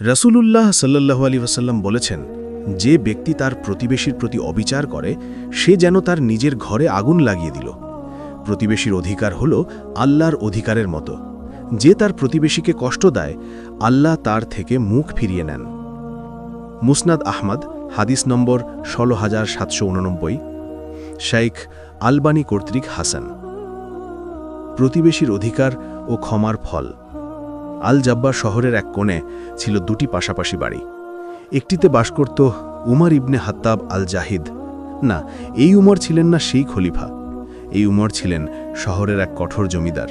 রাসূলুল্লাহ সাল্লাল্লাহু আলাইহি ওয়াসাল্লাম বলেছেন, যে ব্যক্তি তার প্রতিবেশীর প্রতি অবিচার করে সে যেন তার নিজের ঘরে আগুন লাগিয়ে দিল। প্রতিবেশীর অধিকার হল আল্লাহর অধিকারের মতো। যে তার প্রতিবেশীকে কষ্ট দেয়, আল্লাহ তার থেকে মুখ ফিরিয়ে নেন। মুসনাদ আহমদ, হাদিস নম্বর 16789, শাইখ আলবানী কর্তৃক হাসান। প্রতিবেশীর অধিকার ও ক্ষমার ফল। আল জাব্বার শহরের এক কোণে ছিল দুটি পাশাপাশি বাড়ি। একটিতে বাস করত উমর ইবনে হাত্তাব আল জাহিদ। না, এই উমর ছিলেন না সেই খলিফা। এই উমর ছিলেন শহরের এক কঠোর জমিদার।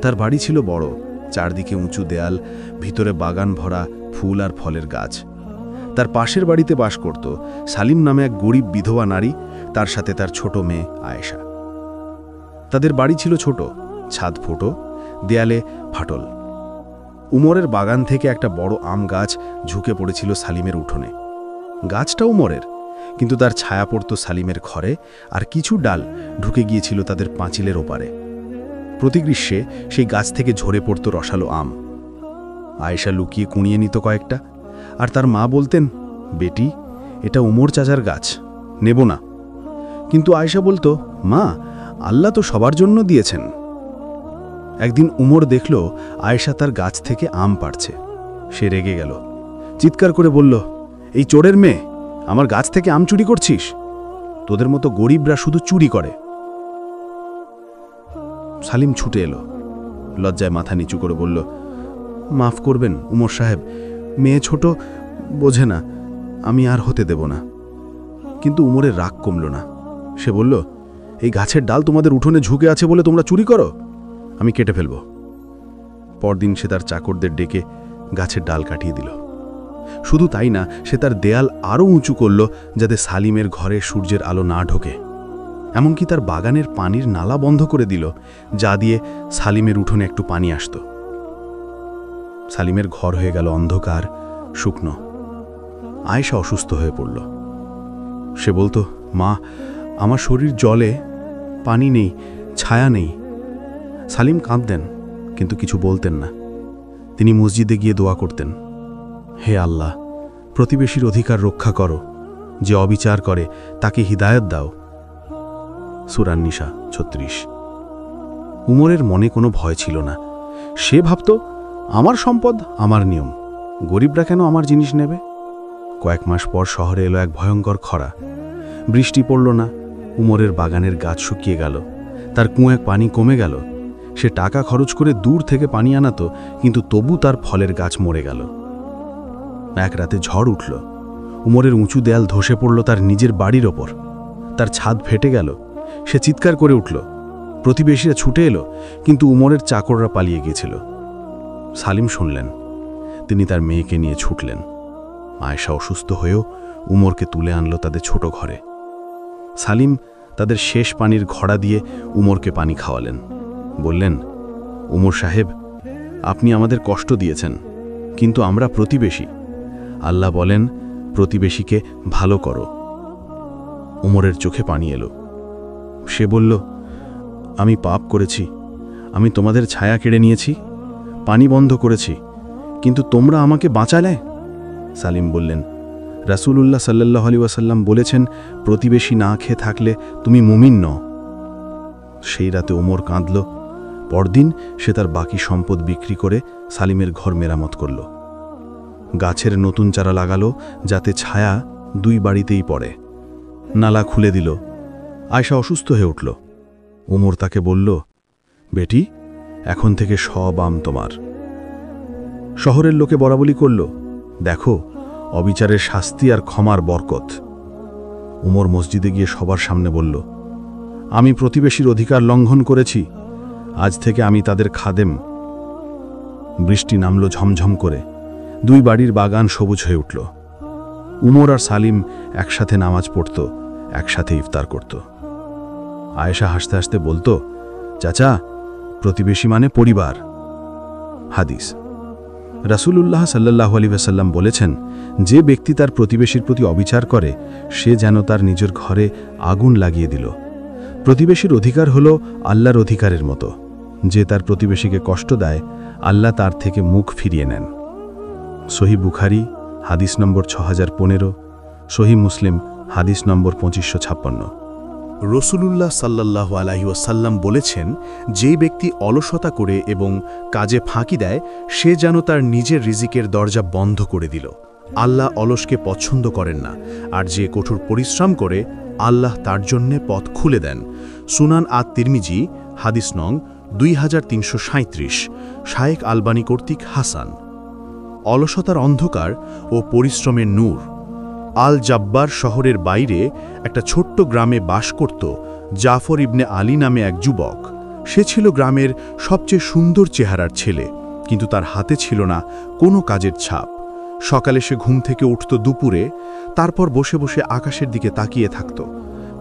তার বাড়ি ছিল বড়, চারদিকে উঁচু দেয়াল, ভিতরে বাগান ভরা ফুল আর ফলের গাছ। তার পাশের বাড়িতে বাস করত সালিম নামে এক গরিব বিধবা নারী, তার সাথে তার ছোট মেয়ে আয়েশা। তাদের বাড়ি ছিল ছোট, ছাদ ফুটো, দেয়ালে ফাটল। উমরের বাগান থেকে একটা বড় আম গাছ ঝুঁকে পড়েছিল সালিমের উঠোনে। গাছটা উমরের, কিন্তু তার ছায়া পড়ত সালিমের ঘরে, আর কিছু ডাল ঢুকে গিয়েছিল তাদের পাঁচিলের ওপারে। প্রতি গ্রীষ্মে সেই গাছ থেকে ঝরে পড়ত রসালো আম। আয়েশা লুকিয়ে কুড়িয়ে নিত কয়েকটা, আর তার মা বলতেন, বেটি, এটা উমর চাচার গাছ, নেব না। কিন্তু আয়েশা বলতো, মা, আল্লাহ তো সবার জন্য দিয়েছেন। একদিন উমর দেখল আয়েশা তার গাছ থেকে আম পাড়ছে। সে রেগে গেল, চিৎকার করে বলল, এই চোরের মেয়ে, আমার গাছ থেকে আম চুরি করছিস? তোদের মতো গরিবরা শুধু চুরি করে। সালিম ছুটে এলো, লজ্জায় মাথা নিচু করে বলল, মাফ করবেন উমর সাহেব, মেয়ে ছোট, বোঝে না, আমি আর হতে দেব না। কিন্তু উমরের রাগ কমল না। সে বলল, এই গাছের ডাল তোমাদের উঠোনে ঝুঁকে আছে বলে তোমরা চুরি করো? আমি কেটে ফেলব। পরদিন সে তার চাকরদের ডেকে গাছের ডাল কাটিয়ে দিল। শুধু তাই না, সে তার দেয়াল আরও উঁচু করল যাতে সালিমের ঘরে সূর্যের আলো না ঢোকে। এমনকি তার বাগানের পানির নালা বন্ধ করে দিল, যা দিয়ে সালিমের উঠোনে একটু পানি আসত। সালিমের ঘর হয়ে গেল অন্ধকার, শুকনো। আয়েশা অসুস্থ হয়ে পড়ল। সে বলতো, মা, আমার শরীর জলে, পানি নেই, ছায়া নেই। সালিম কাঁদতেন, কিন্তু কিছু বলতেন না। তিনি মসজিদে গিয়ে দোয়া করতেন, হে আল্লাহ, প্রতিবেশীর অধিকার রক্ষা করো, যে অবিচার করে তাকে হিদায়াত দাও। সূরা নিসা 36। উমরের মনে কোনো ভয় ছিল না। সে ভাবত, আমার সম্পদ, আমার নিয়ম, গরিবরা কেন আমার জিনিস নেবে? কয়েক মাস পর শহরে এলো এক ভয়ঙ্কর খরা। বৃষ্টি পড়ল না, উমরের বাগানের গাছ শুকিয়ে গেল, তার কুঁয়ে পানি কমে গেল। সে টাকা খরচ করে দূর থেকে পানি আনাত, কিন্তু তবু তার ফলের গাছ মরে গেল। এক রাতে ঝড় উঠল, উমরের উঁচু দেয়াল ধসে পড়ল তার নিজের বাড়ির ওপর। তার ছাদ ফেটে গেল। সে চিৎকার করে উঠল। প্রতিবেশীরা ছুটে এলো, কিন্তু উমরের চাকররা পালিয়ে গিয়েছিল। সালিম শুনলেন। তিনি তার মেয়েকে নিয়ে ছুটলেন। আয়েশা অসুস্থ হয়েও উমরকে তুলে আনলো তাদের ছোট ঘরে। সালিম তাদের শেষ পানির ঘড়া দিয়ে উমরকে পানি খাওয়ালেন। বললেন, উমর সাহেব, আপনি আমাদের কষ্ট দিয়েছেন, কিন্তু আমরা প্রতিবেশী। আল্লাহ বলেন, প্রতিবেশীকে ভালো করো। উমরের চোখে পানি এলো। সে বলল, আমি পাপ করেছি, আমি তোমাদের ছায়া কেড়ে নিয়েছি, পানি বন্ধ করেছি, কিন্তু তোমরা আমাকে বাঁচালে। সালিম বললেন, রাসূলুল্লাহ সাল্লাল্লাহু আলাইহি ওয়াসাল্লাম বলেছেন, প্রতিবেশী না খেয়ে থাকলে তুমি মুমিন নও। সেই রাতে উমর কাঁদল। পরদিন সে তার বাকি সম্পদ বিক্রি করে সালিমের ঘর মেরামত করল। গাছের নতুন চারা লাগালো, যাতে ছায়া দুই বাড়িতেই পড়ে। নালা খুলে দিল। আয়েশা অসুস্থ হয়ে উঠল। উমর তাকে বলল, বেটি, এখন থেকে সব আম তোমার। শহরের লোকে বলাবলি করল, দেখো, অবিচারের শাস্তি আর ক্ষমার বরকত। উমর মসজিদে গিয়ে সবার সামনে বলল, আমি প্রতিবেশীর অধিকার লঙ্ঘন করেছি, আজ থেকে আমি তাদের খাদেম। বৃষ্টি নামল ঝমঝম করে। দুই বাড়ির বাগান সবুজ হয়ে উঠল। উমর আর সালিম একসাথে নামাজ পড়ত, একসাথে ইফতার করত। আয়েশা হাসতে হাসতে বলতো, চাচা, প্রতিবেশী মানে পরিবার। হাদিস। রাসূলুল্লাহ সাল্লাল্লাহু আলাইহি ওয়াসাল্লাম বলেছেন, যে ব্যক্তি তার প্রতিবেশীর প্রতি অবিচার করে সে যেন তার নিজের ঘরে আগুন লাগিয়ে দিল। প্রতিবেশীর অধিকার হল আল্লাহর অধিকারের মতো। যে তার প্রতিবেশীকে কষ্ট দেয়, আল্লাহ তার থেকে মুখ ফিরিয়ে নেন। সহি বুখারি হাদিস নম্বর 6015, সহি মুসলিম হাদিস নম্বর 2556। রসুলুল্লাহ সাল্লাল্লাহু আলাইহি ওয়াসাল্লাম বলেছেন, যে ব্যক্তি অলসতা করে এবং কাজে ফাঁকি দেয় সে যেন তার নিজের রিজিকের দরজা বন্ধ করে দিল। আল্লাহ অলসকে পছন্দ করেন না, আর যে কঠোর পরিশ্রম করে আল্লাহ তার জন্যে পথ খুলে দেন। সুনান আত-তিরমিজি হাদিস নং 2337, শায়েখ আলবানী কর্তৃক হাসান। অলসতার অন্ধকার ও পরিশ্রমের নূর। আল জাব্বার শহরের বাইরে একটা ছোট্ট গ্রামে বাস করত জাফর ইবনে আলী নামে এক যুবক। সে ছিল গ্রামের সবচেয়ে সুন্দর চেহারার ছেলে, কিন্তু তার হাতে ছিল না কোনো কাজের ছাপ। সকালে সে ঘুম থেকে উঠত দুপুরে, তারপর বসে বসে আকাশের দিকে তাকিয়ে থাকত।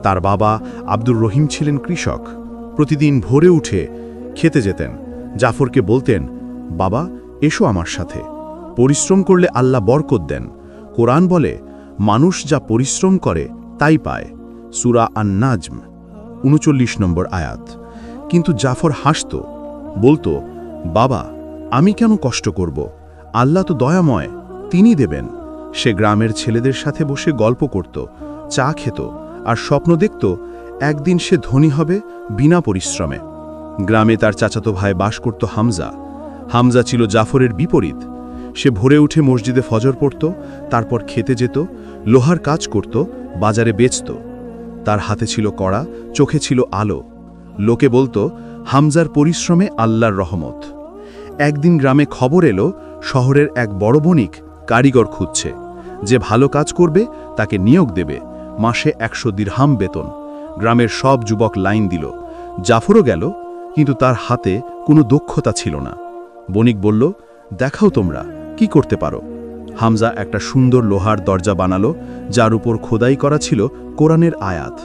তার বাবা আব্দুর রহিম ছিলেন কৃষক। প্রতিদিন ভোরে উঠে খেতে যেতেন। জাফরকে বলতেন, বাবা এসো আমার সাথে, পরিশ্রম করলে আল্লাহ বরকত দেন। কোরআন বলে, মানুষ যা পরিশ্রম করে তাই পায়। সূরা আন-নাজম 39 নম্বর আয়াত। কিন্তু জাফর হাসত, বলতো, বাবা আমি কেন কষ্ট করব? আল্লাহ তো দয়াময়, তিনি দেবেন। সে গ্রামের ছেলেদের সাথে বসে গল্প করত, চা খেত, আর স্বপ্ন দেখত একদিন সে ধনী হবে বিনা পরিশ্রমে। গ্রামে তার চাচাতো ভাই বাস করত হামজা। হামজা ছিল জাফরের বিপরীত। সে ভোরে উঠে মসজিদে ফজর পড়ত, তারপর খেতে যেত, লোহার কাজ করত, বাজারে বেচত। তার হাতে ছিল কড়া, চোখে ছিল আলো। লোকে বলতো, হামজার পরিশ্রমে আল্লাহর রহমত। একদিন গ্রামে খবর এলো, শহরের এক বড় বণিক কারিগর খুঁজছে। যে ভালো কাজ করবে তাকে নিয়োগ দেবে, মাসে 100 দিরহাম বেতন। গ্রামের সব যুবক লাইন দিল। জাফরও গেল, কিন্তু তার হাতে কোনো দক্ষতা ছিল না। বণিক বলল, দেখাও তোমরা কি করতে পারো। হামজা একটা সুন্দর লোহার দরজা বানালো, যার উপর খোদাই করা ছিল কোরআনের আয়াত।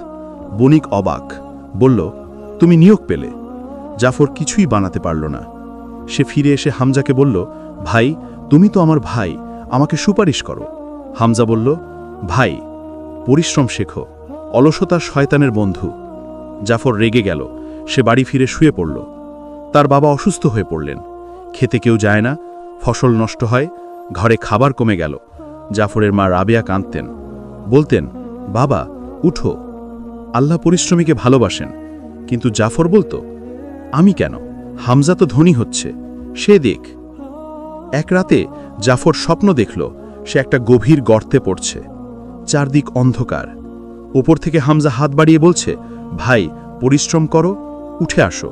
বণিক অবাক, বলল, তুমি নিয়োগ পেলে? জাফর কিছুই বানাতে পারল না। সে ফিরে এসে হামজাকে বলল, ভাই তুমি তো আমার ভাই, আমাকে সুপারিশ করো। হামজা বলল, ভাই পরিশ্রম শেখো, অলসতা শয়তানের বন্ধু। জাফর রেগে গেল। সে বাড়ি ফিরে শুয়ে পড়ল। তার বাবা অসুস্থ হয়ে পড়লেন। খেতে কেউ যায় না, ফসল নষ্ট হয়, ঘরে খাবার কমে গেল। জাফরের মা রাবেয়া কাঁদতেন, বলতেন, বাবা উঠো, আল্লাহ পরিশ্রমীকে ভালোবাসেন। কিন্তু জাফর বলতো, আমি কেন? হামজা তো ধনী হচ্ছে, সে দেখ। এক রাতে জাফর স্বপ্ন দেখল সে একটা গভীর গর্তে পড়ছে। চারদিক অন্ধকার। ওপর থেকে হামজা হাত বাড়িয়ে বলছে, ভাই পরিশ্রম করো, উঠে আসো।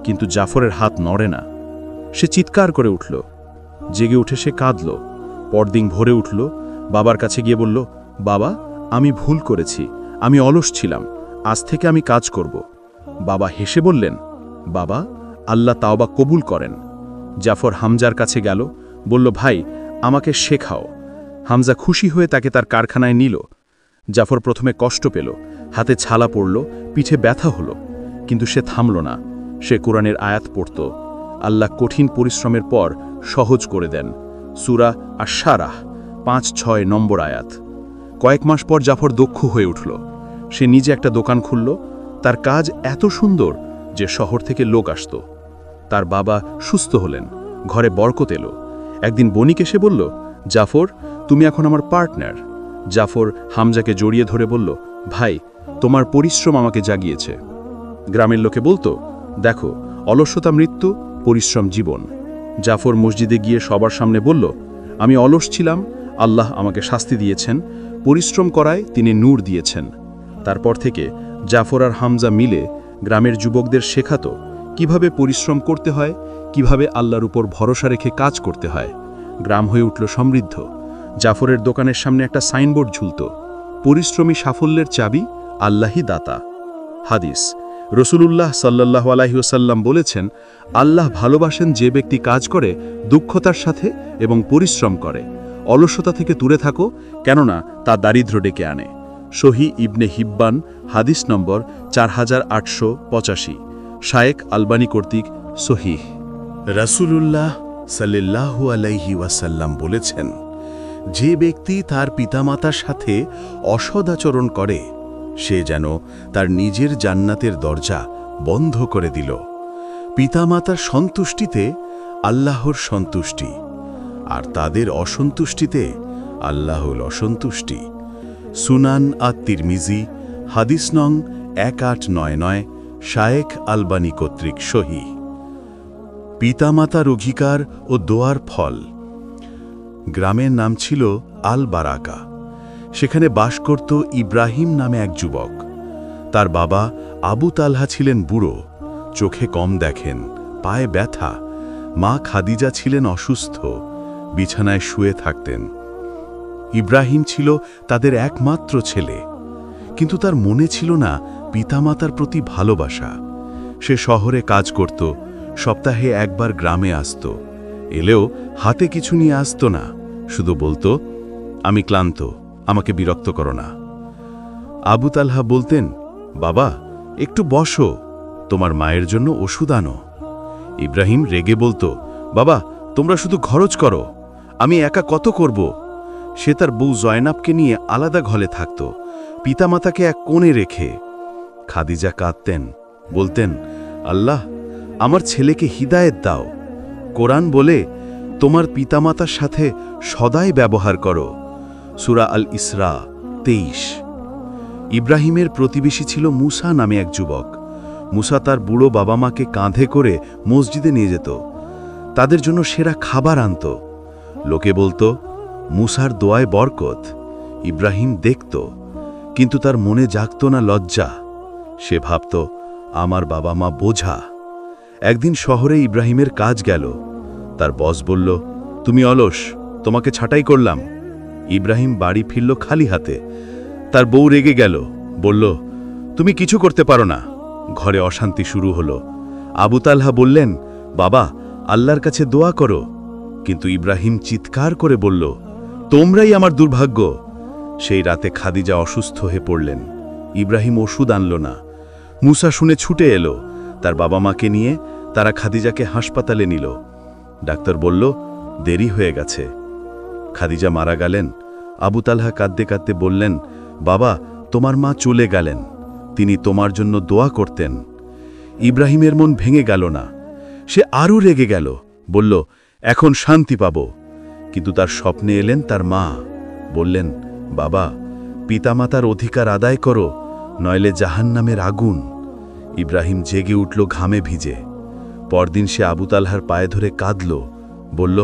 কিন্তু জাফরের হাত নড়ে না। সে চিৎকার করে উঠল। জেগে উঠে সে কাঁদল। পরদিন ভোরে উঠল, বাবার কাছে গিয়ে বলল, বাবা আমি ভুল করেছি, আমি অলস ছিলাম, আজ থেকে আমি কাজ করব। বাবা হেসে বললেন, বাবা আল্লাহ তাওবা কবুল করেন। জাফর হামজার কাছে গেল, বলল, ভাই আমাকে শেখাও। হামজা খুশি হয়ে তাকে তার কারখানায় নিল। জাফর প্রথমে কষ্ট পেল, হাতে ছালা পড়ল, পিঠে ব্যথা হলো, কিন্তু সে থামল না। সে কোরআনের আয়াত পড়ত। আল্লাহ কঠিন পরিশ্রমের পর সহজ করে দেন। সূরা আশ-শারাহ 5-6 নম্বর আয়াত। কয়েক মাস পর জাফর দক্ষ হয়ে উঠল। সে নিজে একটা দোকান খুলল। তার কাজ এত সুন্দর যে শহর থেকে লোক আসত। তার বাবা সুস্থ হলেন, ঘরে বরকত এলো। একদিন বণিক এসে বলল, জাফর তুমি এখন আমার পার্টনার। জাফর হামজাকে জড়িয়ে ধরে বলল, ভাই তোমার পরিশ্রম আমাকে জাগিয়েছে। গ্রামের লোকে বলতো, দেখো অলসতা মৃত্যু, পরিশ্রম জীবন। জাফর মসজিদে গিয়ে সবার সামনে বলল, আমি অলস ছিলাম, আল্লাহ আমাকে শাস্তি দিয়েছেন, পরিশ্রম করায় তিনি নূর দিয়েছেন। তারপর থেকে জাফর আর হামজা মিলে গ্রামের যুবকদের শেখাতো কিভাবে পরিশ্রম করতে হয়, কিভাবে আল্লাহর উপর ভরসা রেখে কাজ করতে হয়। গ্রাম হয়ে উঠল সমৃদ্ধ। জাফরের দোকানের সামনে একটা সাইনবোর্ড ঝুলত, পরিশ্রমী সাফল্যের চাবি আল্লাহই দাতা। হাদিস, রসুলুল্লাহ সাল্লাল্লাহু আলাইহি ওয়াসাল্লাম বলেছেন, আল্লাহ ভালোবাসেন যে ব্যক্তি কাজ করে দক্ষতার সাথে এবং পরিশ্রম করে। অলসতা থেকে দূরে থাকো, কেননা তা দারিদ্র্য ডেকে আনে। সহি ইবনে হিব্বান হাদিস নম্বর 4885, শায়েখ আলবানী কর্তৃক সহিহ। রাসূলুল্লাহ সাল্লাল্লাহু আলাইহি ওয়াসাল্লাম বলেছেন, যে ব্যক্তি তার পিতামাতার সাথে অসদাচরণ করে সে যেন তার নিজের জান্নাতের দরজা বন্ধ করে দিল। পিতামাতার সন্তুষ্টিতে আল্লাহর সন্তুষ্টি। আর তাদের অসন্তুষ্টিতে আল্লাহর অসন্তুষ্টি। সুনান তিরমিজি, হাদিস নং 1899, শায়েখ আলবানী কর্তৃক সহিহ। পিতামাতার অধিকার ও দোয়ার ফল। গ্রামের নাম ছিল আল বারাকা। সেখানে বাস করত ইব্রাহিম নামে এক যুবক। তার বাবা আবু তালহা ছিলেন বুড়ো, চোখে কম দেখেন, পায়ে ব্যথা। মা খাদিজা ছিলেন অসুস্থ, বিছানায় শুয়ে থাকতেন। ইব্রাহিম ছিল তাদের একমাত্র ছেলে, কিন্তু তার মনে ছিল না পিতামাতার প্রতি ভালোবাসা। সে শহরে কাজ করত, সপ্তাহে একবার গ্রামে আসত। এলেও হাতে কিছু নিয়ে আসত না, শুধু বলতো, আমি ক্লান্ত, আমাকে বিরক্ত করো না। আবু তালহা বলতেন, বাবা একটু বসো, তোমার মায়ের জন্য ওষুধ আনো। ইব্রাহিম রেগে বলতো, বাবা তোমরা শুধু খরচ করো, আমি একা কত করব। সে তার বউ জয়নাবকে নিয়ে আলাদা ঘরে থাকত, পিতামাতাকে এক কোণে রেখে। খাদিজা কাঁদতেন, বলতেন, আল্লাহ আমার ছেলেকে হিদায়েত দাও। কোরআন বলে, তোমার পিতামাতার সাথে সদাই ব্যবহার করো। সূরা আল ইসরা 23। ইব্রাহিমের প্রতিবেশী ছিল মুসা নামে এক যুবক। মুসা তার বুড়ো বাবা মাকে কাঁধে করে মসজিদে নিয়ে যেত, তাদের জন্য সেরা খাবার আনত। লোকে বলতো, মুসার দোয়ায় বরকত। ইব্রাহিম দেখত, কিন্তু তার মনে জাগত না লজ্জা। সে ভাবত, আমার বাবা মা বোঝা। একদিন শহরে ইব্রাহিমের কাজ গেল। তার বস বলল, তুমি অলস, তোমাকে ছাঁটাই করলাম। ইব্রাহিম বাড়ি ফিরল খালি হাতে। তার বউ রেগে গেল, বলল, তুমি কিছু করতে পারো না। ঘরে অশান্তি শুরু হলো। আবু তালহা বললেন, বাবা আল্লাহর কাছে দোয়া করো। কিন্তু ইব্রাহিম চিৎকার করে বলল, তোমরাই আমার দুর্ভাগ্য। সেই রাতে খাদিজা অসুস্থ হয়ে পড়লেন। ইব্রাহিম ওষুধ আনল না। মুসা শুনে ছুটে এলো। তার বাবা মাকে নিয়ে তারা খাদিজাকে হাসপাতালে নিল। ডাক্তার বলল, দেরি হয়ে গেছে। খাদিজা মারা গেলেন। আবু তালহা কাঁদতে কাঁদতে বললেন, বাবা তোমার মা চলে গেলেন, তিনি তোমার জন্য দোয়া করতেন। ইব্রাহিমের মন ভেঙে গেল না। সে আরও রেগে গেল, বলল, এখন শান্তি পাব। কিন্তু তার স্বপ্নে এলেন তার মা, বললেন, বাবা পিতামাতার অধিকার আদায় করো, নইলে জাহান্নামের আগুন। ইব্রাহিম জেগে উঠল ঘামে ভিজে। পরদিন সে আবু তালহার পায়ে ধরে কাঁদল, বলল,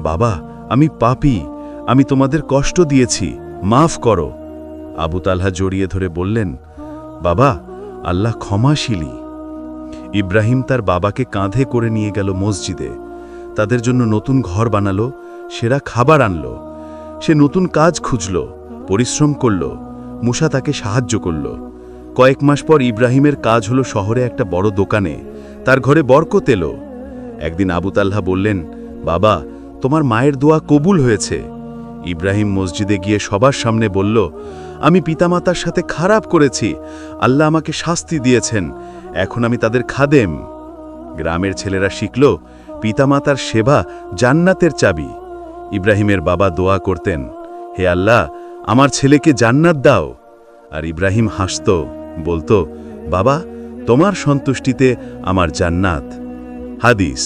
বাবা আমি পাপী, আমি তোমাদের কষ্ট দিয়েছি, মাফ করো। আবু তালহা জড়িয়ে ধরে বললেন, বাবা আল্লাহ ক্ষমাশীলী। ইব্রাহিম তার বাবাকে কাঁধে করে নিয়ে গেল মসজিদে। তাদের জন্য নতুন ঘর বানালো, সেরা খাবার আনল। সে নতুন কাজ খুঁজল, পরিশ্রম করল। মুসা তাকে সাহায্য করল। কয়েক মাস পর ইব্রাহিমের কাজ হলো শহরে একটা বড় দোকানে। তার ঘরে বরকত এলো। একদিন আবু তালহা বললেন, বাবা তোমার মায়ের দোয়া কবুল হয়েছে। ইব্রাহিম মসজিদে গিয়ে সবার সামনে বলল, আমি পিতামাতার সাথে খারাপ করেছি, আল্লাহ আমাকে শাস্তি দিয়েছেন, এখন আমি তাদের খাদেম। গ্রামের ছেলেরা শিখল, পিতামাতার সেবা জান্নাতের চাবি। ইব্রাহিমের বাবা দোয়া করতেন, হে আল্লাহ আমার ছেলেকে জান্নাত দাও। আর ইব্রাহিম হাসত, বলতো, বাবা তোমার সন্তুষ্টিতে আমার জান্নাত। হাদিস,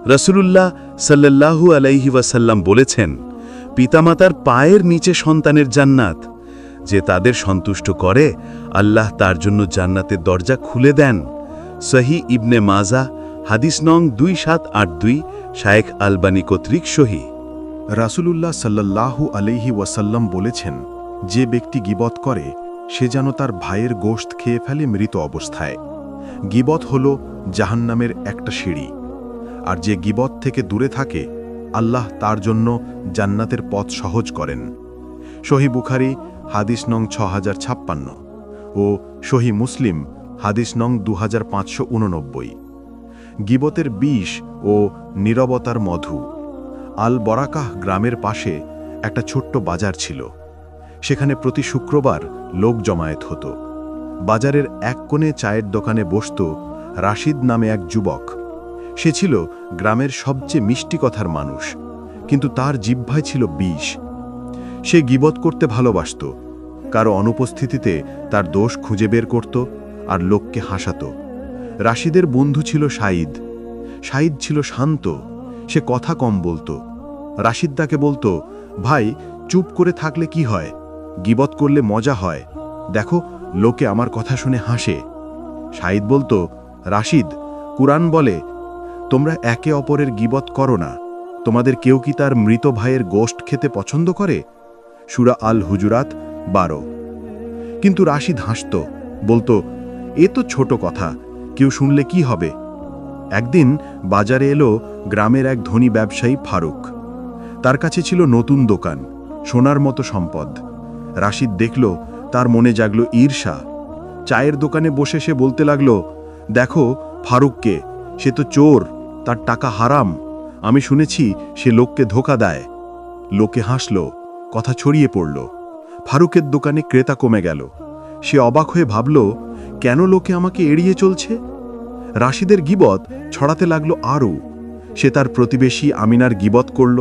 রাসূলুল্লাহ সাল্লাল্লাহু আলাইহি ওয়াসাল্লাম বলেছেন, পিতামাতার পায়ের নিচে সন্তানের জান্নাত। যে তাদের সন্তুষ্ট করে, আল্লাহ তার জন্য জান্নাতের দরজা খুলে দেন। সহিহ ইবনে মাজা, হাদিস নং 2782, শায়েখ আলবানী কর্তৃক সহিহ। রাসূলুল্লাহ সাল্লাল্লাহু আলাইহি ওয়াসাল্লাম বলেছেন, যে ব্যক্তি গীবত করে সে যেন তার ভাইয়ের গোশত খেয়ে ফেলে মৃত অবস্থায়। গীবত হল জাহান্নামের একটা সিঁড়ি। আর যে গীবত থেকে দূরে থাকে, আল্লাহ তার জন্য জান্নাতের পথ সহজ করেন। সহিহ বুখারী হাদিস নং 6056 ও সহিহ মুসলিম হাদিস নং 2589। গীবতের বিষ ও নীরবতার মধু। আল বরাকাহ গ্রামের পাশে একটা ছোট্ট বাজার ছিল। সেখানে প্রতি শুক্রবার লোক জমায়েত হতো। বাজারের এক কোণে চায়ের দোকানে বসত রাশিদ নামে এক যুবক। সে ছিল গ্রামের সবচেয়ে মিষ্টি কথার মানুষ, কিন্তু তার জিহ্বায় ছিল বিষ। সে গীবত করতে ভালোবাসত, কারো অনুপস্থিতিতে তার দোষ খুঁজে বের করত আর লোককে হাসাত। রাশিদের বন্ধু ছিল সাঈদ। সাঈদ ছিল শান্ত, সে কথা কম বলত। রাশিদ তাকে বলতো, ভাই চুপ করে থাকলে কি হয়, গীবত করলে মজা হয়, দেখো লোকে আমার কথা শুনে হাসে। শাহিদ বলতো, রাশিদ, কুরআন বলে তোমরা একে অপরের গীবত করো না, তোমাদের কেউ কি তার মৃত ভাইয়ের গোশত খেতে পছন্দ করে? সূরা আল হুজুরাত 12। কিন্তু রাশিদ হাসত, বলতো, এ তো ছোট কথা, কেউ শুনলে কি হবে। একদিন বাজারে এলো গ্রামের এক ধনী ব্যবসায়ী ফারুক। তার কাছে ছিল নতুন দোকান, সোনার মতো সম্পদ। রাশিদ দেখল, তার মনে জাগল ঈর্ষা। চায়ের দোকানে বসে সে বলতে লাগলো, দেখো ফারুককে, সে তো চোর, তার টাকা হারাম, আমি শুনেছি সে লোককে ধোঁকা দেয়। লোকে হাসল, কথা ছড়িয়ে পড়ল। ফারুকের দোকানে ক্রেতা কমে গেল। সে অবাক হয়ে ভাবল, কেন লোকে আমাকে এড়িয়ে চলছে? রাশিদের গীবত ছড়াতে লাগলো আরও। সে তার প্রতিবেশী আমিনার গীবত করল,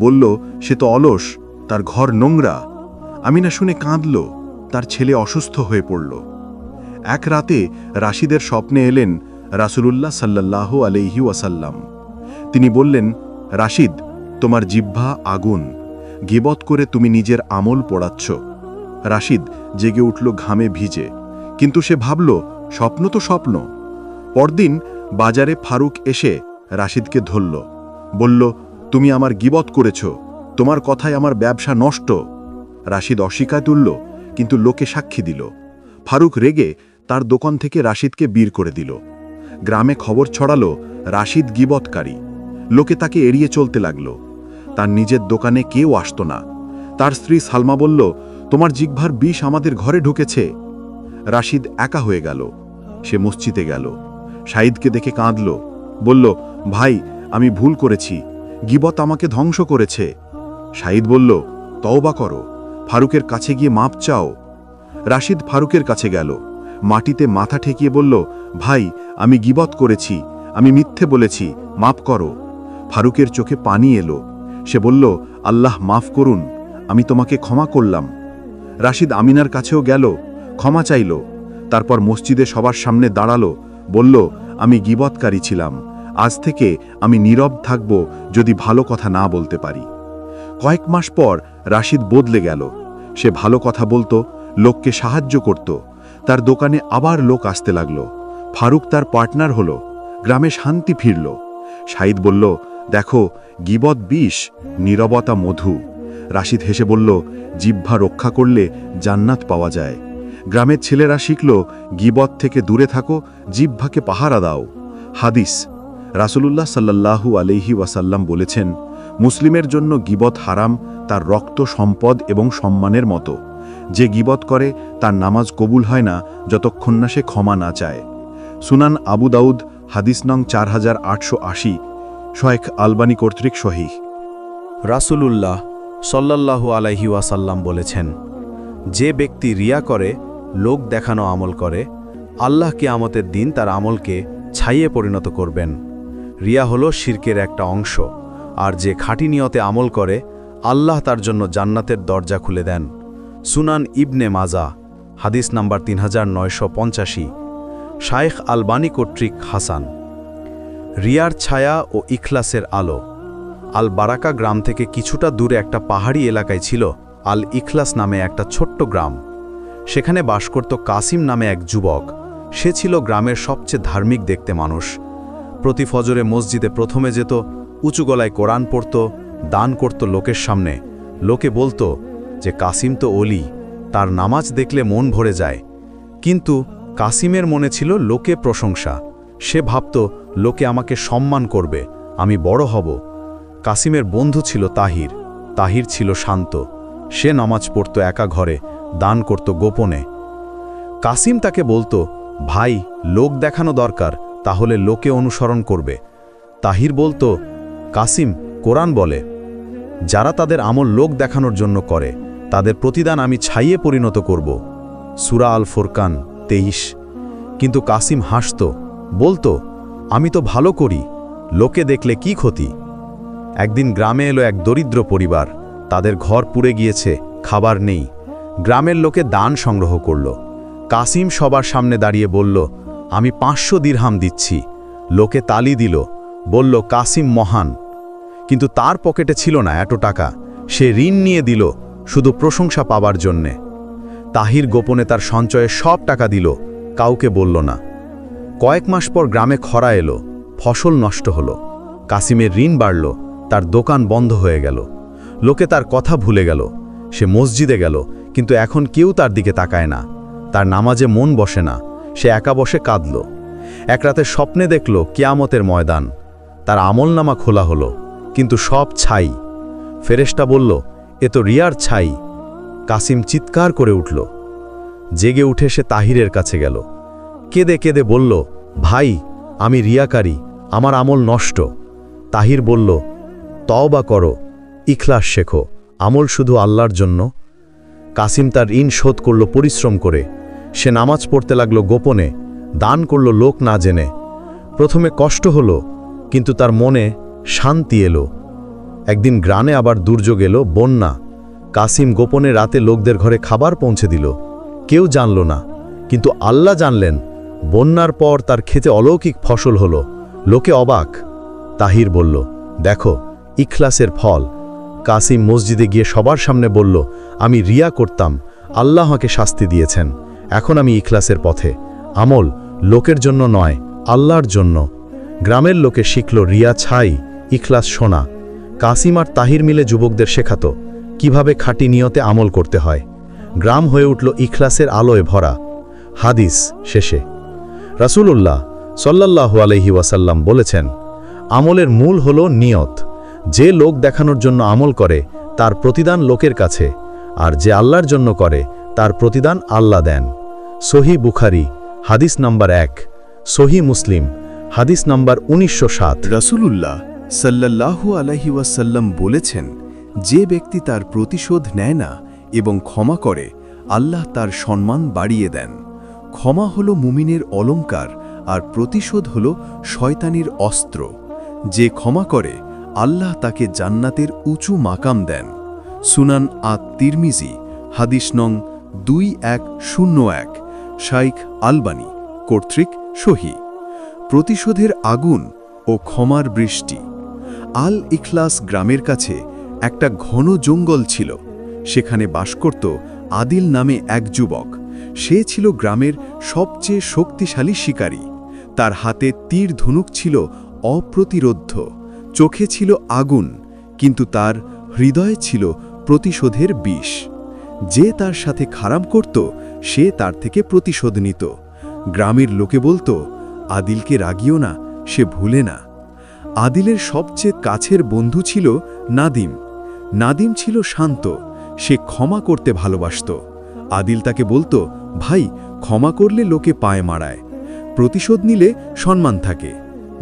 বলল সে তো অলস, তার ঘর নোংরা। আমিনা শুনে কাঁদল, তার ছেলে অসুস্থ হয়ে পড়ল। এক রাতে রাশিদের স্বপ্নে এলেন রাসূলুল্লাহ সাল্লাল্লাহু আলাইহি ওয়াসাল্লাম। তিনি বললেন, রাশিদ, তোমার জিহ্বা আগুন, গীবত করে তুমি নিজের আমল পোড়াচ্ছ। রাশিদ জেগে উঠল ঘামে ভিজে, কিন্তু সে ভাবল, স্বপ্ন তো স্বপ্ন। পরদিন বাজারে ফারুক এসে রাশিদকে ধরল, বলল, তুমি আমার গীবত করেছ, তোমার কথায় আমার ব্যবসা নষ্ট। রাশিদ অস্বীকার তুলল, কিন্তু লোকে সাক্ষী দিল। ফারুক রেগে তার দোকান থেকে রাশিদকে বের করে দিল। গ্রামে খবর ছড়ালো, রাশিদ গীবতকারী। লোকে তাকে এড়িয়ে চলতে লাগল। তার নিজের দোকানে কেউ আসত না। তার স্ত্রী সালমা বলল, তোমার জিহ্বার বিষ আমাদের ঘরে ঢুকেছে। রাশিদ একা হয়ে গেল। সে মসজিদে গেল, শাহিদকে দেখে কাঁদল, বলল, ভাই আমি ভুল করেছি, গীবত আমাকে ধ্বংস করেছে। শাহিদ বলল, তওবা করো, ফারুকের কাছে গিয়ে মাপ চাও। রাশিদ ফারুকের কাছে গেল, মাটিতে মাথা ঠেকিয়ে বলল, ভাই আমি গীবত করেছি, আমি মিথ্যে বলেছি, মাপ করো। ফারুকের চোখে পানি এলো। সে বলল, আল্লাহ মাফ করুন, আমি তোমাকে ক্ষমা করলাম। রাশিদ আমিনার কাছেও গেল, ক্ষমা চাইল। তারপর মসজিদে সবার সামনে দাঁড়ালো, বলল, আমি গীবতকারী ছিলাম, আজ থেকে আমি নীরব থাকব যদি ভালো কথা না বলতে পারি। কয়েক মাস পর রাশিদ বদলে গেল। সে ভালো কথা বলতো, লোককে সাহায্য করত। তার দোকানে আবার লোক আসতে লাগলো। ফারুক তার পার্টনার হলো। গ্রামে শান্তি ফিরল। শাহিদ বলল, দেখো গীবত বিষ, নীরবতা মধু। রাশিদ হেসে বলল, জিহ্বা রক্ষা করলে জান্নাত পাওয়া যায়। গ্রামের ছেলেরা শিখল, গীবত থেকে দূরে থাকো, জিহ্বাকে পাহারা দাও। হাদিস, রাসূলুল্লাহ সাল্লাল্লাহু আলাইহি ওয়াসাল্লাম বলেছেন, মুসলিমের জন্য গীবত হারাম, তার রক্ত, সম্পদ এবং সম্মানের মতো। যে গীবত করে তার নামাজ কবুল হয় না যতক্ষণ না সে ক্ষমা না চায়। সুনান আবু দাউদ, হাদিস নং 4880, শাইখ আলবানী কর্তৃক সহিহ। রাসূলুল্লাহ সাল্লাল্লাহু আলাইহি ওয়াসাল্লাম বলেছেন, যে ব্যক্তি রিয়া করে, লোক দেখানো আমল করে, আল্লাহ কিয়ামতের দিন তার আমলকে ছাইয়ে পরিণত করবেন। রিয়া হলো শিরকের একটা অংশ, আর যে খাঁটি নিয়তে আমল করে, আল্লাহ তার জন্য জান্নাতের দরজা খুলে দেন। সুনান ইবনে মাজা, হাদিস নাম্বার 3985, শাইখ আলবানী কর্তৃক হাসান। রিয়ার ছায়া ও ইখলাসের আলো। আল বারাকা গ্রাম থেকে কিছুটা দূরে একটা পাহাড়ি এলাকায় ছিল আল ইখলাস নামে একটা ছোট্ট গ্রাম। সেখানে বাস করত কাসিম নামে এক যুবক। সে ছিল গ্রামের সবচেয়ে ধার্মিক দেখতে মানুষ। প্রতি ফজরে মসজিদে প্রথমে যেত, উঁচু গলায় কোরআন পড়ত, দান করত লোকের সামনে। লোকে বলতো যে কাসিম তো ওলি, তার নামাজ দেখলে মন ভরে যায়। কিন্তু কাসিমের মনে ছিল লোকে প্রশংসা। সে ভাবত, লোকে আমাকে সম্মান করবে, আমি বড় হব। কাসিমের বন্ধু ছিল তাহির। তাহির ছিল শান্ত। সে নামাজ পড়ত একা ঘরে, দান করত গোপনে। কাসিম তাকে বলতো, ভাই লোক দেখানো দরকার, তাহলে লোকে অনুসরণ করবে। তাহির বলতো, কাসিম, কোরআন বলে, যারা তাদের আমল লোক দেখানোর জন্য করে, তাদের প্রতিদান আমি ছাইয়ে পরিণত করব। সূরা আল ফুরকান 23। কিন্তু কাসিম হাসত, বলতো, আমি তো ভালো করি, লোকে দেখলে কি ক্ষতি। একদিন গ্রামে এলো এক দরিদ্র পরিবার। তাদের ঘর পুড়ে গিয়েছে, খাবার নেই। গ্রামের লোকে দান সংগ্রহ করল। কাসিম সবার সামনে দাঁড়িয়ে বলল, আমি 500 দিরহাম দিচ্ছি। লোকে তালি দিল, বলল, কাসিম মহান। কিন্তু তার পকেটে ছিল না এত টাকা। সে ঋণ নিয়ে দিল শুধু প্রশংসা পাবার জন্যে। তাহির গোপনে তার সঞ্চয়ে সব টাকা দিল, কাউকে বলল না। কয়েক মাস পর গ্রামে খরা এলো, ফসল নষ্ট হলো। কাসিমের ঋণ বাড়ল, তার দোকান বন্ধ হয়ে গেল। লোকে তার কথা ভুলে গেল। সে মসজিদে গেল, কিন্তু এখন কেউ তার দিকে তাকায় না। তার নামাজে মন বসে না, সে একা বসে কাঁদল। এক রাতে স্বপ্নে দেখল কিয়ামতের ময়দান। তার আমলনামা খোলা হলো, কিন্তু সব ছাই। ফেরেশতা বলল, এ তো রিয়ার ছাই। কাসিম চিৎকার করে উঠল। জেগে উঠে সে তাহিরের কাছে গেল। কেঁদে কেঁদে বলল, ভাই, আমি রিয়াকারী, আমার আমল নষ্ট। তাহির বলল, তওবা করো, ইখলাস শেখো, আমল শুধু আল্লাহর জন্য। কাসিম তার ঋণ শোধ করল পরিশ্রম করে। সে নামাজ পড়তে লাগলো গোপনে, দান করল লোক না জেনে। প্রথমে কষ্ট হলো, কিন্তু তার মনে শান্তি এলো। একদিন গ্রামে আবার দুর্যোগ এলো, বন্যা। কাসিম গোপনে রাতে লোকদের ঘরে খাবার পৌঁছে দিল। কেউ জানল না, কিন্তু আল্লাহ জানলেন। বন্যার পর তার ক্ষেতে অলৌকিক ফসল হলো। লোকে অবাক। তাহির বলল, দেখো, ইখলাসের ফল। কাসিম মসজিদে গিয়ে সবার সামনে বলল, আমি রিয়া করতাম, আল্লাহ আমাকে শাস্তি দিয়েছেন। এখন আমি ইখলাসের পথে। আমল লোকের জন্য নয়, আল্লাহর জন্য। গ্রামের লোকে শিখল রিয়া ছাই, ইখলাস সোনা। কাসিম আর তাহির মিলে যুবকদের শেখাত কিভাবে খাঁটি নিয়তে আমল করতে হয়। গ্রাম হয়ে উঠল ইখলাসের আলোয় ভরা। হাদিস শেষে রাসূলুল্লাহ সাল্লাল্লাহু আলাইহি ওয়াসাল্লাম বলেছেন, আমলের মূল হল নিয়ত। যে লোক দেখানোর জন্য আমল করে তার প্রতিদান লোকের কাছে, আর যে আল্লাহর জন্য করে তার প্রতিদান আল্লাহ দেন। সহি বুখারী হাদিস নাম্বার 1, সহি মুসলিম হাদিস নাম্বার 1907। রাসূলুল্লাহ সাল্লাল্লাহু আলাইহি ওয়াসাল্লাম বলেছেন, যে ব্যক্তি তার প্রতিশোধ নেয় না এবং ক্ষমা করে, আল্লাহ তার সম্মান বাড়িয়ে দেন। ক্ষমা হলো মুমিনের অলংকার, আর প্রতিশোধ হলো শয়তানির অস্ত্র। যে ক্ষমা করে, আল্লাহ তাকে জান্নাতের উঁচু মাকাম দেন। সুনান আত-তিরমিজি হাদিস নং 2101, শাইখ আলবানী কর্তৃক সহি। প্রতিশোধের আগুন ও ক্ষমার বৃষ্টি। আল ইখলাস গ্রামের কাছে একটা ঘন জঙ্গল ছিল। সেখানে বাস করত আদিল নামে এক যুবক। সে ছিল গ্রামের সবচেয়ে শক্তিশালী শিকারী। তার হাতে তীর ধনুক ছিল অপ্রতিরোধ্য, চোখে ছিল আগুন, কিন্তু তার হৃদয়ে ছিল প্রতিশোধের বিষ। যে তার সাথে খারাপ করত, সে তার থেকে প্রতিশোধ নিত। গ্রামের লোকে বলতো, আদিলকে রাগিও না, সে ভুলে না। আদিলের সবচেয়ে কাছের বন্ধু ছিল নাদিম। নাদিম ছিল শান্ত, সে ক্ষমা করতে ভালোবাসত। আদিল তাকে বলতো, ভাই, ক্ষমা করলে লোকে পায়ে মারায়, প্রতিশোধ নিলে সম্মান থাকে।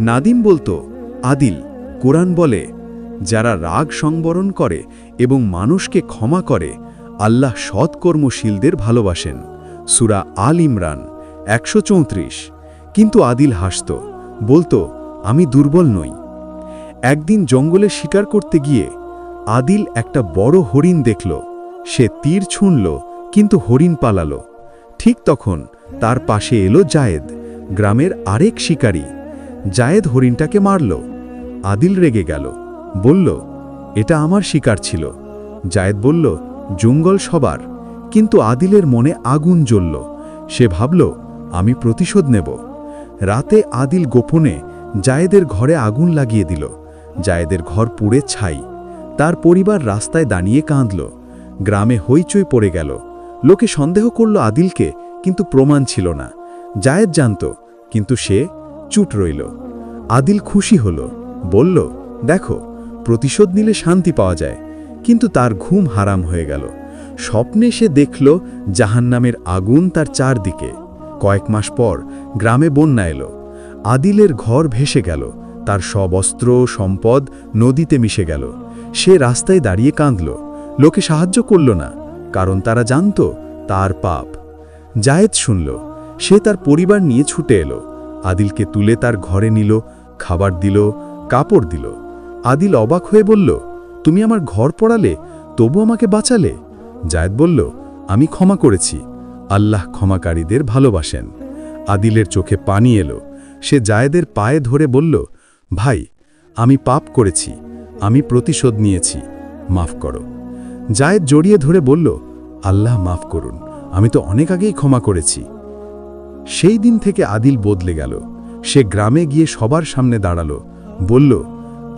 নাদিম বলতো, আদিল, কোরআন বলে, যারা রাগ সংবরণ করে এবং মানুষকে ক্ষমা করে, আল্লাহ সৎকর্মশীলদের ভালোবাসেন। সূরা আল ইমরান 134। কিন্তু আদিল হাসত, বলতো, আমি দুর্বল নই। একদিন জঙ্গলে শিকার করতে গিয়ে আদিল একটা বড় হরিণ দেখল। সে তীর ছুঁড়ল, কিন্তু হরিণ পালালো। ঠিক তখন তার পাশে এলো জায়েদ, গ্রামের আরেক শিকারী। জায়েদ হরিণটাকে মারল। আদিল রেগে গেল, বলল, এটা আমার শিকার ছিল। জায়েদ বলল, জঙ্গল সবার। কিন্তু আদিলের মনে আগুন জ্বলল। সে ভাবল, আমি প্রতিশোধ নেব। রাতে আদিল গোপনে জায়েদের ঘরে আগুন লাগিয়ে দিল। জায়েদের ঘর পুড়ে ছাই। তার পরিবার রাস্তায় দাঁড়িয়ে কাঁদল। গ্রামে হইচই পড়ে গেল। লোকে সন্দেহ করল আদিলকে, কিন্তু প্রমাণ ছিল না। জায়েদ জানত, কিন্তু সে চুপ রইল। আদিল খুশি হল, বলল, দেখো, প্রতিশোধ নিলে শান্তি পাওয়া যায়। কিন্তু তার ঘুম হারাম হয়ে গেল। স্বপ্নে সে দেখল জাহান্নামের আগুন তার চারদিকে। কয়েক মাস পর গ্রামে বন্যা এলো। আদিলের ঘর ভেসে গেল। তার সব অস্ত্র সম্পদ নদীতে মিশে গেল। সে রাস্তায় দাঁড়িয়ে কাঁদল। লোকে সাহায্য করল না, কারণ তারা জানত তার পাপ। জায়েদ শুনল। সে তার পরিবার নিয়ে ছুটে এলো। আদিলকে তুলে তার ঘরে নিল, খাবার দিল, কাপড় দিল। আদিল অবাক হয়ে বলল, তুমি আমার ঘর পোড়ালে, তবু আমাকে বাঁচালে? জায়েদ বলল, আমি ক্ষমা করেছি, আল্লাহ ক্ষমাকারীদের ভালোবাসেন। আদিলের চোখে পানি এলো। সে জায়েদের পায়ে ধরে বলল, ভাই, আমি পাপ করেছি, আমি প্রতিশোধ নিয়েছি, মাফ করো। জায়েদ জড়িয়ে ধরে বলল, আল্লাহ মাফ করুন, আমি তো অনেক আগেই ক্ষমা করেছি। সেই দিন থেকে আদিল বদলে গেল। সে গ্রামে গিয়ে সবার সামনে দাঁড়ালো, বলল,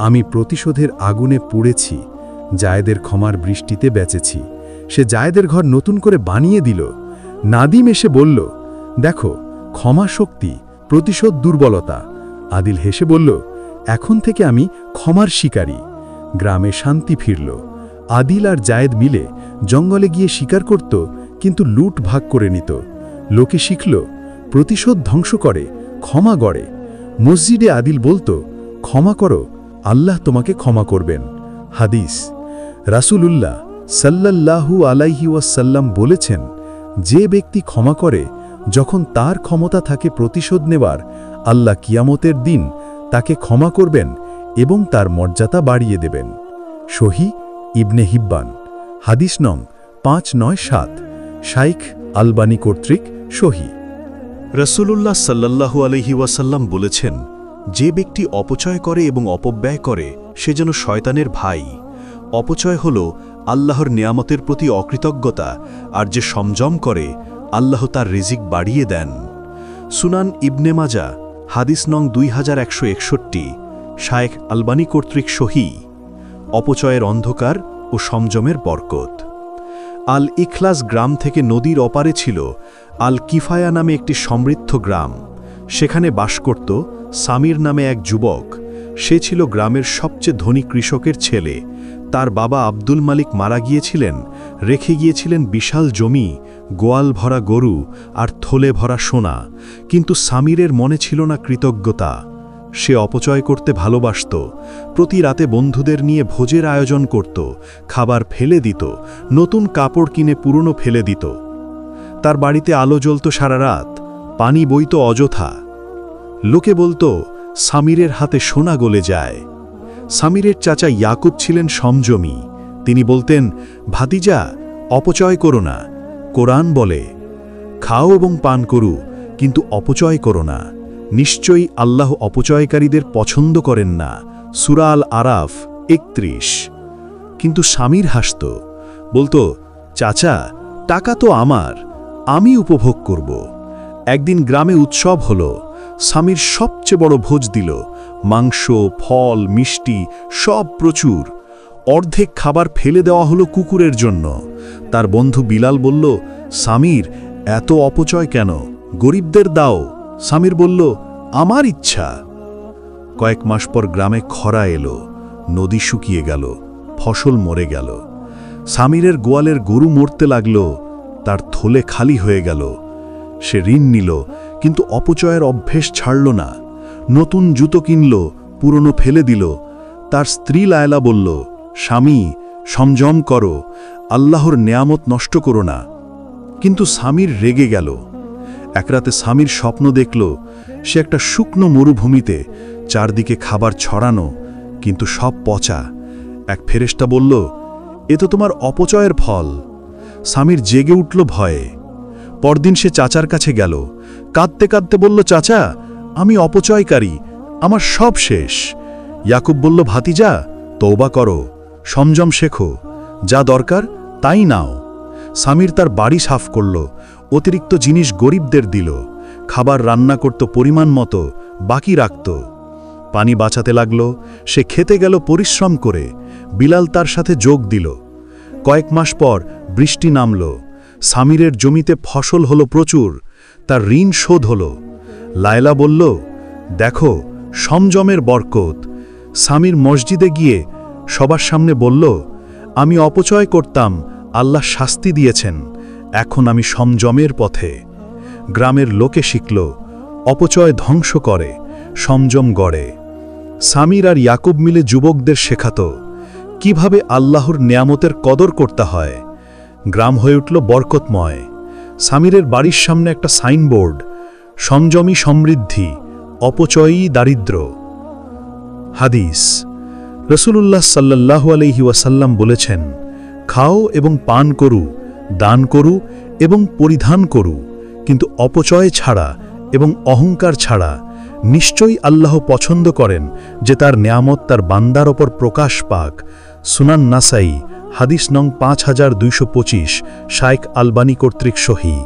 আমি প্রতিশোধের আগুনে পুড়েছি, জায়েদের ক্ষমার বৃষ্টিতে বেঁচেছি। সে জায়েদের ঘর নতুন করে বানিয়ে দিল। নাদিম এসে বলল, দেখো, ক্ষমা শক্তি, প্রতিশোধ দুর্বলতা। আদিল হেসে বলল, এখন থেকে আমি ক্ষমার শিকারী। গ্রামে শান্তি ফিরল। আদিল আর জায়েদ মিলে জঙ্গলে গিয়ে শিকার করত, কিন্তু লুট ভাগ করে নিত। লোকে শিখল, প্রতিশোধ ধ্বংস করে, ক্ষমা গড়ে। মসজিদে আদিল বলতো, ক্ষমা করো, আল্লাহ তোমাকে ক্ষমা করবেন। হাদিস, রাসূলুল্লাহ সাল্লাল্লাহু আলাইহি ওয়াসাল্লাম বলেছেন, যে ব্যক্তি ক্ষমা করে যখন তার ক্ষমতা থাকে প্রতিশোধ নেবার, আল্লাহ কিয়ামতের দিন তাকে ক্ষমা করবেন এবং তার মর্যাদা বাড়িয়ে দেবেন। সহিহ ইবনে হিব্বান, হাদিস নং 597, শাইখ আলবানী কর্তৃক সহিহ। রাসূলুল্লাহ সাল্লাল্লাহু আলাইহি ওয়াসাল্লাম বলেছেন, যে ব্যক্তি অপচয় করে এবং অপব্যয় করে সে যেন শয়তানের ভাই। অপচয় হল আল্লাহর নিয়ামতের প্রতি অকৃতজ্ঞতা, আর যে সংযম করে আল্লাহ তার রিজিক বাড়িয়ে দেন। সুনান ইবনে মাজা, হাদিস নং 2161, শায়েখ আলবানী কর্তৃক সহিহ। অপচয়ের অন্ধকার ও সংযমের বরকত। আল ইখলাস গ্রাম থেকে নদীর অপারে ছিল আল কিফায়া নামে একটি সমৃদ্ধ গ্রাম। সেখানে বাস করত সামির নামে এক যুবক। সে ছিল গ্রামের সবচেয়ে ধনী কৃষকের ছেলে। তার বাবা আব্দুল মালিক মারা গিয়েছিলেন, রেখে গিয়েছিলেন বিশাল জমি, গোয়াল ভরা গরু আর থলে ভরা সোনা। কিন্তু সামিরের মনে ছিল না কৃতজ্ঞতা। সে অপচয় করতে ভালোবাসত। প্রতি রাতে বন্ধুদের নিয়ে ভোজের আয়োজন করত, খাবার ফেলে দিত, নতুন কাপড় কিনে পুরনো ফেলে দিত। তার বাড়িতে আলো জ্বলত সারা রাত, পানি বইত অযথা। লোকে বলতো, সামিরের হাতে সোনা গলে যায়। সামিরের চাচা ইয়াকুব ছিলেন সংযমী। তিনি বলতেন, ভাতিজা, অপচয় করো না। কোরআন বলে, খাও এবং পান করু, কিন্তু অপচয় করো না। নিশ্চয়ই আল্লাহ অপচয়কারীদের পছন্দ করেন না। সূরা আল আরাফ 31। কিন্তু সামির হাসত, বলতো, চাচা, টাকা তো আমার, আমি উপভোগ করব। একদিন গ্রামে উৎসব হলো। সামির সবচেয়ে বড় ভোজ দিল। মাংস, ফল, মিষ্টি সব প্রচুর। অর্ধেক খাবার ফেলে দেওয়া হলো কুকুরের জন্য। তার বন্ধু বিলাল বলল, সামির, এত অপচয় কেন? গরিবদের দাও। সামির বলল, আমার ইচ্ছা। কয়েক মাস পর গ্রামে খরা এলো। নদী শুকিয়ে গেল, ফসল মরে গেল। সামিরের গোয়ালের গরু মরতে লাগল, তার থলে খালি হয়ে গেল। সে ঋণ নিল, কিন্তু অপচয়ের অভ্যেস ছাড়ল না। নতুন জুতো কিনল, পুরনো ফেলে দিল। তার স্ত্রী লায়লা বলল, স্বামী, সংযম করো, আল্লাহর নেয়ামত নষ্ট করো না। কিন্তু সামির রেগে গেল। এক রাতে সামির স্বপ্ন দেখল, সে একটা শুকনো মরুভূমিতে, চারদিকে খাবার ছড়ানো, কিন্তু সব পচা। এক ফেরেশতা বলল, এ তো তোমার অপচয়ের ফল। সামির জেগে উঠল ভয়ে। পরদিন সে চাচার কাছে গেল। কাঁদতে কাঁদতে বলল, চাচা, আমি অপচয়কারী, আমার সব শেষ। ইয়াকুব বলল, ভাতিজা, তওবা করো, সংযম শেখো, যা দরকার তাই নাও। সামির তার বাড়ি সাফ করল, অতিরিক্ত জিনিস গরিবদের দিল, খাবার রান্না করত পরিমাণ মতো, বাকি রাখত। পানি বাঁচাতে লাগল। সে খেতে গেল পরিশ্রম করে। বিলাল তার সাথে যোগ দিল। কয়েক মাস পর বৃষ্টি নামল। সামিরের জমিতে ফসল হলো প্রচুর। তার ঋণ শোধ হল। লায়লা বলল, দেখো, সংযমের বরকত। সামির মসজিদে গিয়ে সবার সামনে বলল, আমি অপচয় করতাম, আল্লাহ শাস্তি দিয়েছেন, এখন আমি সংযমের পথে। গ্রামের লোকে শিখল, অপচয় ধ্বংস করে, সংযম গড়ে। সামির আর ইয়াকুব মিলে যুবকদের শেখাত কিভাবে আল্লাহর নেয়ামতের কদর করতে হয়। গ্রাম হয়ে উঠল বরকতময়। সামিরের বাড়ির সামনে একটা সাইনবোর্ড, সংযমী সমৃদ্ধি, অপচয়ই দারিদ্র। হাদিস, রাসূলুল্লাহ সাল্লাল্লাহু আলাইহি ওয়াসাল্লাম বলেছেন, খাও এবং পান করু, দান করু এবং পরিধান করু, কিন্তু অপচয় ছাড়া এবং অহংকার ছাড়া, নিশ্চয়ই আল্লাহ পছন্দ করেন যে তার নেয়ামত তার বান্দার ওপর প্রকাশ পাক। সুনান নাসাই, হাদিস নং 5225, শাইখ আলবানী কর্তৃক সহি।